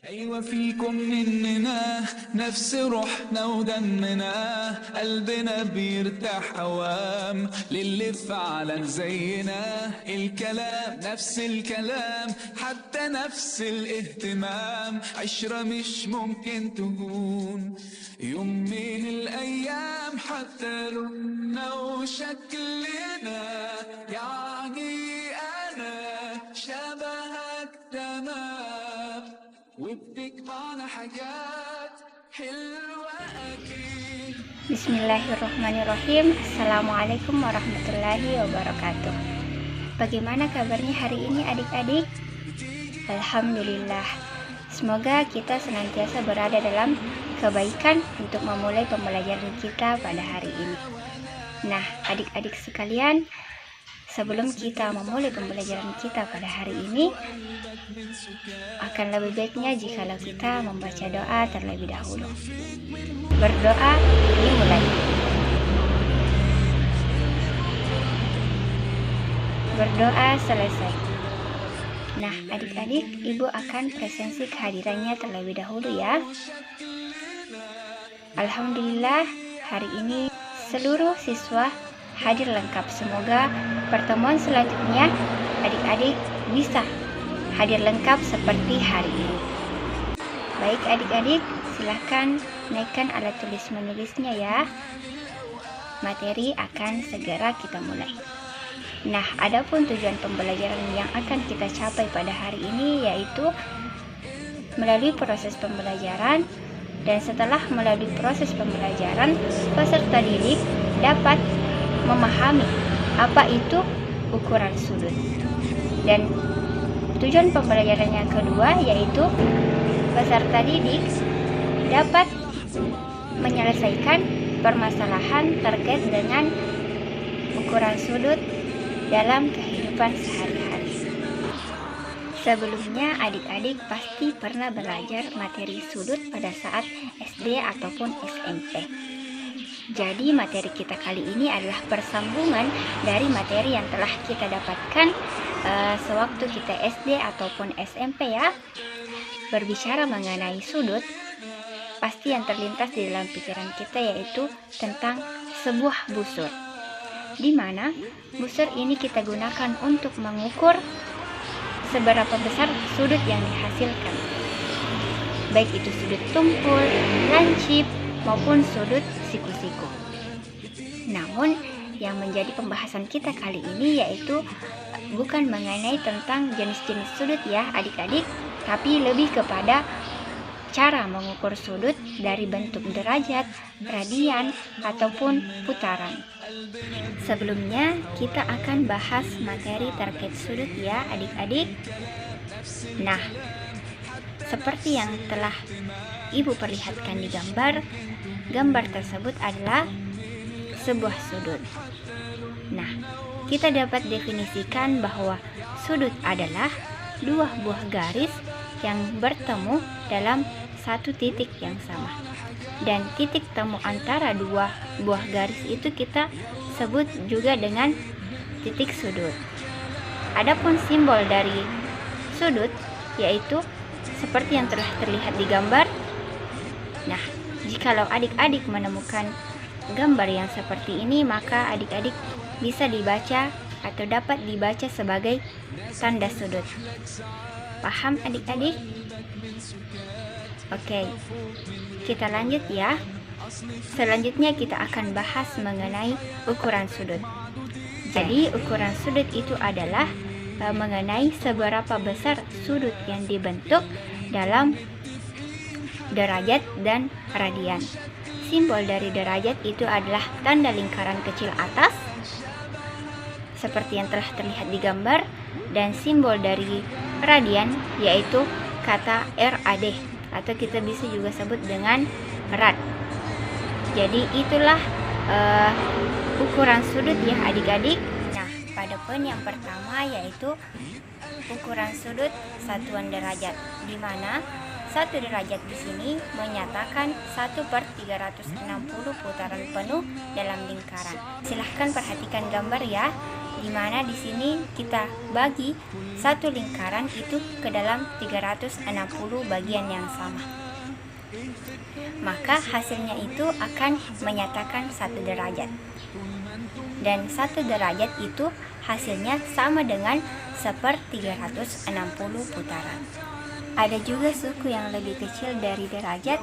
أيوة فيكم مننا نفس روحنا ودمنا قلبنا بيرتاح هوام للي فعلا زينا الكلام نفس الكلام حتى نفس الاهتمام عشرة مش ممكن تهون يوم من الأيام حتى لوننا وشكلنا يعني أنا شبهك تمام وبتجمعنا حاجات حلوة أكيد. Bismillahirrahmanirrahim. Assalamualaikum warahmatullahi wabarakatuh. Bagaimana kabarnya hari ini adik-adik? Alhamdulillah. Semoga kita senantiasa berada dalam kebaikan untuk memulai pembelajaran kita pada hari ini. Nah, adik-adik sekalian, sebelum kita memulai pembelajaran kita pada hari ini, akan lebih baiknya jikalau kita membaca doa terlebih dahulu. Berdoa dimulai. Berdoa selesai. Nah, adik-adik, ibu akan presensi kehadirannya terlebih dahulu ya. Alhamdulillah, hari ini seluruh siswa hadir lengkap. Semoga pertemuan selanjutnya adik-adik bisa hadir lengkap seperti hari ini. Baik adik-adik, silahkan naikkan alat tulis menulisnya ya. Materi akan segera kita mulai. Nah, adapun tujuan pembelajaran yang akan kita capai pada hari ini yaitu melalui proses pembelajaran, dan setelah melalui proses pembelajaran, peserta didik dapat memahami apa itu ukuran sudut. Dan tujuan pembelajaran yang kedua yaitu peserta didik dapat menyelesaikan permasalahan terkait dengan ukuran sudut dalam kehidupan sehari-hari. Sebelumnya adik-adik pasti pernah belajar materi sudut pada saat SD ataupun SMP. Jadi materi kita kali ini adalah persambungan dari materi yang telah kita dapatkan sewaktu kita SD ataupun SMP ya. Berbicara mengenai sudut, pasti yang terlintas di dalam pikiran kita yaitu tentang sebuah busur, di mana busur ini kita gunakan untuk mengukur seberapa besar sudut yang dihasilkan, baik itu sudut tumpul, lancip, maupun sudut siku-siku. Namun yang menjadi pembahasan kita kali ini yaitu bukan mengenai tentang jenis-jenis sudut ya adik-adik, tapi lebih kepada cara mengukur sudut dari bentuk derajat, radian, ataupun putaran. Sebelumnya kita akan bahas materi terkait sudut ya adik-adik. Nah, seperti yang telah ibu perlihatkan di gambar tersebut adalah sebuah sudut. Nah, kita dapat definisikan bahwa sudut adalah dua buah garis yang bertemu dalam satu titik yang sama. Dan titik temu antara dua buah garis itu kita sebut juga dengan titik sudut. Adapun simbol dari sudut yaitu seperti yang telah terlihat di gambar. Nah, jikalau adik-adik menemukan gambar yang seperti ini, maka adik-adik bisa dibaca atau dapat dibaca sebagai tanda sudut. Paham adik-adik? Oke, kita lanjut ya. Selanjutnya kita akan bahas mengenai ukuran sudut. Jadi ukuran sudut itu adalah mengenai seberapa besar sudut yang dibentuk dalam derajat dan radian. Simbol dari derajat itu adalah tanda lingkaran kecil atas seperti yang telah terlihat di gambar, dan simbol dari radian yaitu kata RAD atau kita bisa juga sebut dengan rad. Jadi itulah ukuran sudut ya adik-adik. Nah, pada poin yang pertama yaitu ukuran sudut satuan derajat, di mana satu derajat di sini menyatakan 1/360 putaran penuh dalam lingkaran. Silahkan perhatikan gambar ya. di mana di sini kita bagi satu lingkaran itu ke dalam 360 bagian yang sama. Maka hasilnya itu akan menyatakan 1 derajat. Dan 1 derajat itu hasilnya sama dengan 1/360 putaran. Ada juga suku yang lebih kecil dari derajat,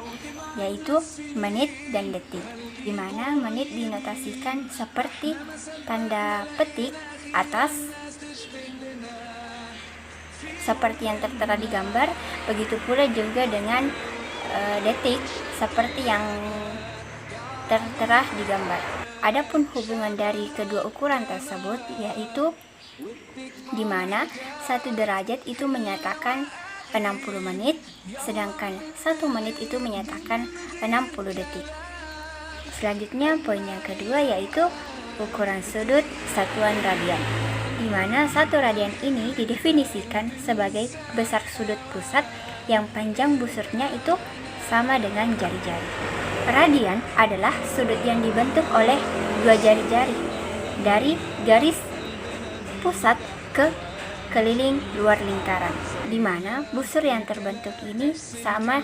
yaitu menit dan detik, di mana menit dinotasikan seperti tanda petik atas seperti yang tertera di gambar. Begitu pula juga dengan detik seperti yang tertera di gambar. Adapun hubungan dari kedua ukuran tersebut yaitu di mana 1 derajat itu menyatakan 60 menit, sedangkan 1 menit itu menyatakan 60 detik. Selanjutnya poin yang kedua yaitu ukuran sudut satuan radian, di mana 1 radian ini didefinisikan sebagai besar sudut pusat yang panjang busurnya itu sama dengan jari-jari. Radian adalah sudut yang dibentuk oleh 2 jari-jari dari garis pusat ke keliling luar lingkaran, di mana busur yang terbentuk ini sama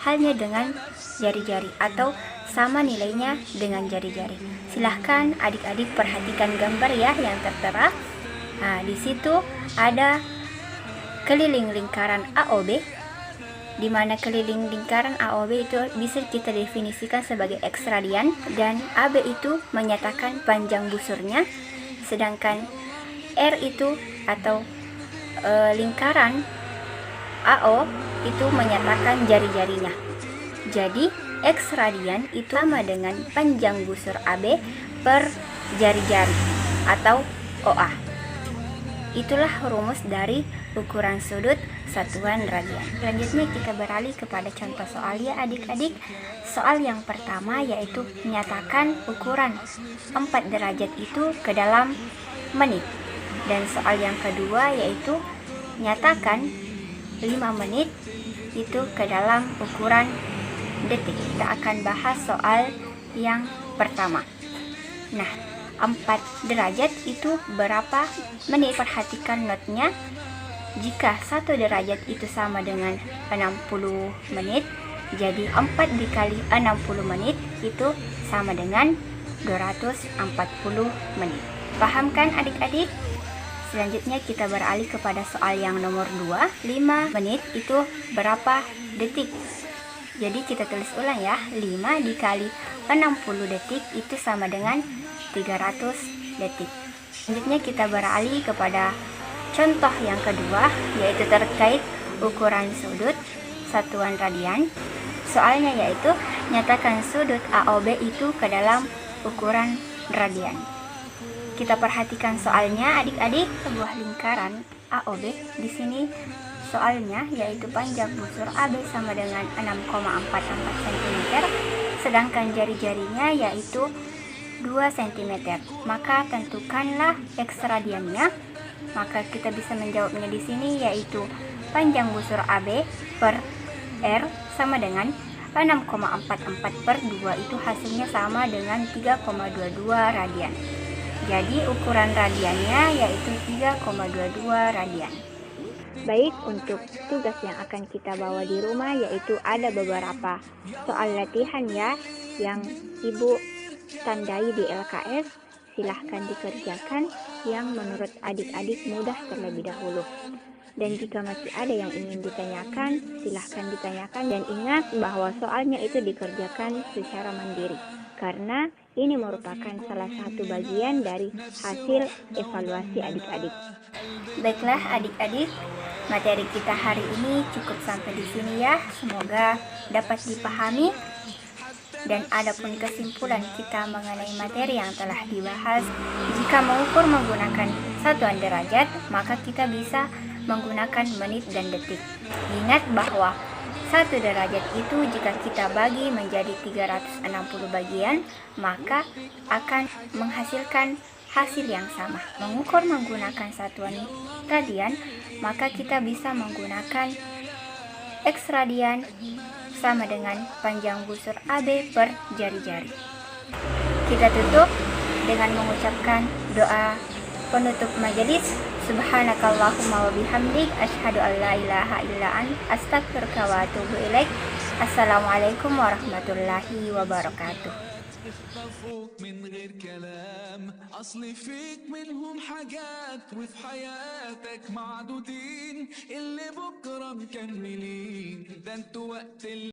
halnya dengan jari-jari atau sama nilainya dengan jari-jari. Silahkan adik-adik perhatikan gambar ya yang tertera. Nah, di situ ada keliling lingkaran AOB, di mana keliling lingkaran AOB itu bisa kita definisikan sebagai X radian, dan AB itu menyatakan panjang busurnya, sedangkan R itu atau lingkaran AO itu menyatakan jari-jarinya. Jadi X radian itu sama dengan panjang busur AB per jari-jari atau OA. Itulah rumus dari ukuran sudut satuan radian. Selanjutnya kita beralih kepada contoh soal ya adik-adik. Soal yang pertama yaitu menyatakan ukuran 4 derajat itu ke dalam menit. Dan soal yang kedua yaitu nyatakan 5 menit itu ke dalam ukuran detik. Kita akan bahas soal yang pertama. Nah, 4 derajat itu berapa menit? Perhatikan notnya. Jika 1 derajat itu sama dengan 60 menit, jadi 4 dikali 60 menit itu sama dengan 240 menit. Paham kan adik-adik? Selanjutnya kita beralih kepada soal yang nomor 2. 5 menit itu berapa detik? Jadi kita tulis ulang ya. 5 dikali 60 detik itu sama dengan 300 detik. Selanjutnya kita beralih kepada contoh yang kedua, yaitu terkait ukuran sudut satuan radian. Soalnya yaitu nyatakan sudut AOB itu ke dalam ukuran radian. Kita perhatikan soalnya adik-adik. Sebuah lingkaran AOB di sini soalnya yaitu panjang busur AB sama dengan 6,44 cm, sedangkan jari-jarinya yaitu 2 cm. Maka tentukanlah X radiannya. Maka kita bisa menjawabnya di sini yaitu panjang busur AB per R sama dengan 6,44 per 2, itu hasilnya sama dengan 3,22 radian. Jadi ukuran radiannya yaitu 3,22 radian. Baik, untuk tugas yang akan kita bawa di rumah yaitu ada beberapa soal latihan ya yang Ibu tandai di LKS. Silahkan dikerjakan yang menurut adik-adik mudah terlebih dahulu. Dan jika masih ada yang ingin ditanyakan, silahkan ditanyakan, dan ingat bahwa soalnya itu dikerjakan secara mandiri, karena ini merupakan salah satu bagian dari hasil evaluasi adik-adik. Baiklah adik-adik, materi kita hari ini cukup sampai di sini ya. Semoga dapat dipahami. Dan adapun kesimpulan kita mengenai materi yang telah dibahas, jika mengukur menggunakan satuan derajat, maka kita bisa menggunakan menit dan detik. Ingat bahwa 1 derajat itu jika kita bagi menjadi 360 bagian, maka akan menghasilkan hasil yang sama. Mengukur menggunakan satuan radian, maka kita bisa menggunakan X radian sama dengan panjang busur AB per jari-jari. Kita tutup dengan mengucapkan doa Penutup majelis, subhanakallahumma wa bihamdik, asyhadu an la ilaha illa ant, astaghfiruka wa atubu ilaik. Assalamualaikum warahmatullahi wabarakatuh. اخطفوك من غير كلام، اصل فيك منهم حاجات وفي حياتك معدودين، اللي بكره مكملين، ده انتوا وقت